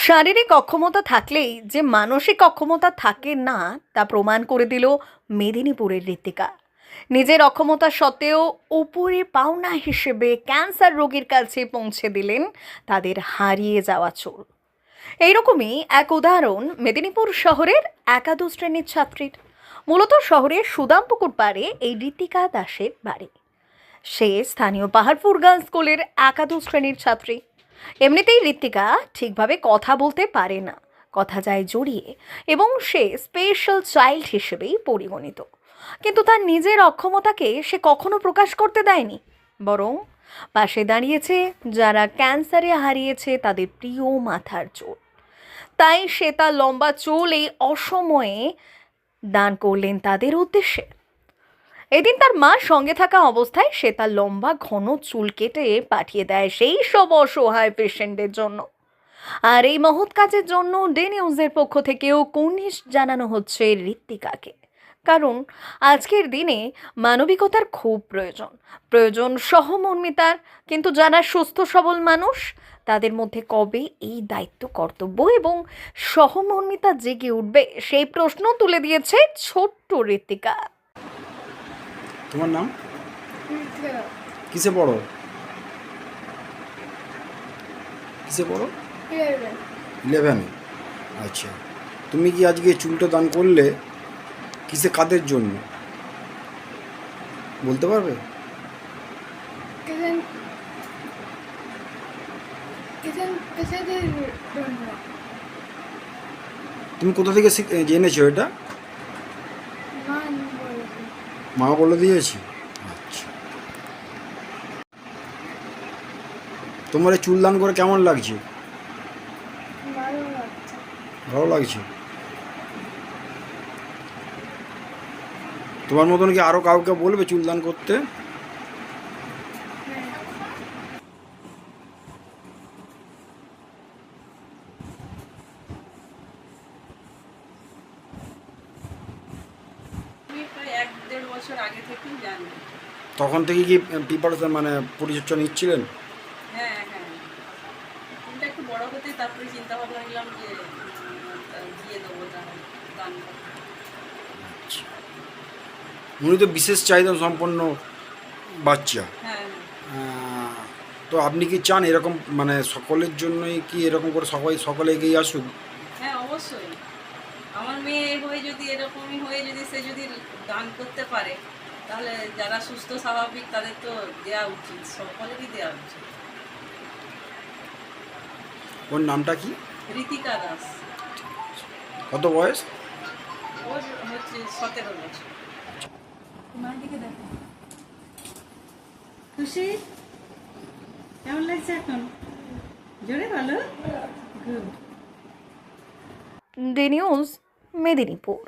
শারীরিক অক্ষমতা থাকলেই যে মানসিক অক্ষমতা থাকে না তা প্রমাণ করে দিল মেদিনীপুরের ঋত্বিকা। নিজের অক্ষমতা সত্ত্বেও উপরে পাওনা হিসেবে ক্যান্সার রোগীর কাছে পৌঁছে দিলেন তাদের হারিয়ে যাওয়া চোর। এইরকমই এক উদাহরণ মেদিনীপুর শহরের একাদশ শ্রেণীর ছাত্রীর। মূলত শহরের সুদামপুকুর পাড়ে এই ঋত্বিকা দাসের বাড়ি। সে স্থানীয় পাহাড়পুর গার্লস স্কুলের একাদশ শ্রেণীর ছাত্রী। এমনিতেই ঋত্বিকা ঠিকভাবে কথা বলতে পারে না, কথা যায় জড়িয়ে, এবং সে স্পেশাল চাইল্ড হিসেবেই পরিগণিত। কিন্তু তার নিজের অক্ষমতাকে সে কখনো প্রকাশ করতে দেয়নি, বরং পাশে দাঁড়িয়েছে যারা ক্যান্সারে হারিয়েছে তাদের প্রিয় মাথার চুল। তাই সে তার লম্বা চুল এই অসময়ে দান করলেন তাদের উদ্দেশ্যে। এদিন তার মা সঙ্গে থাকা অবস্থায় সে তার লম্বা ঘন চুল কেটে পাঠিয়ে দেয় সেই সব অসহায় পেশেন্টদের জন্য। আর এই মহৎ কাজের জন্য ডে নিউজের পক্ষ থেকেও কুর্নিশ জানানো হচ্ছে ঋত্বিকাকে। কারণ আজকের দিনে মানবিকতার খুব প্রয়োজন সহমর্মিতার। কিন্তু যারা সুস্থ সবল মানুষ তাদের মধ্যে কবে এই দায়িত্ব, কর্তব্য এবং সহমর্মিতা জেগে উঠবে সেই প্রশ্ন তুলে দিয়েছে ছোট্ট ঋত্বিকা। তোমার নাম? কিসে পড়ো? কিসে পড়ো? 11। আচ্ছা, তুমি কি আজকে চুলটা দান করলে কিসে, কাদের জন্য বলতে পারবে? তুমি কোথা থেকে জেনেছো এটা? মা বলে দিয়েছি। আচ্ছা, তোমার এই চুল দান করে কেমন লাগছে? ভালো লাগছে। তোমার মতন কি আরো কাউকে বলবে চুল দান করতে? তখন থেকে কি প্রিপারেশন মানে পরিচর্যা নিচ্ছিলেন? হ্যাঁ হ্যাঁ, চুলটা একটু বড় হতে তারপরে চিন্তা ভাবনা নিলাম যে দিয়ে দেবো তাহলে দান করবো। উনি তো বিশেষ চাহিদা সম্পন্ন বাচ্চা। হ্যাঁ তো আপনি কি চান এরকম মানে সকলের জন্যই কি এরকম করে সকলে এগিয়ে আসুক? হ্যাঁ অবশ্যই, আমার মেয়ে হয়ে যদি এরকমই হয়ে যদি সে যদি দান করতে পারে তাহলে যারা সুস্থ স্বাভাবিক তাদের তো দেওয়া উচিত, সকলেরই দেওয়া উচিত। ওর নামটা কি? ঋত্বিকা দাস। কত বয়স? ওর হচ্ছে 17 বছর। তোমার দিকে দেখো, খুশি কেমন লাগছে এখন? জোরে বলো। Day news, Medinipur.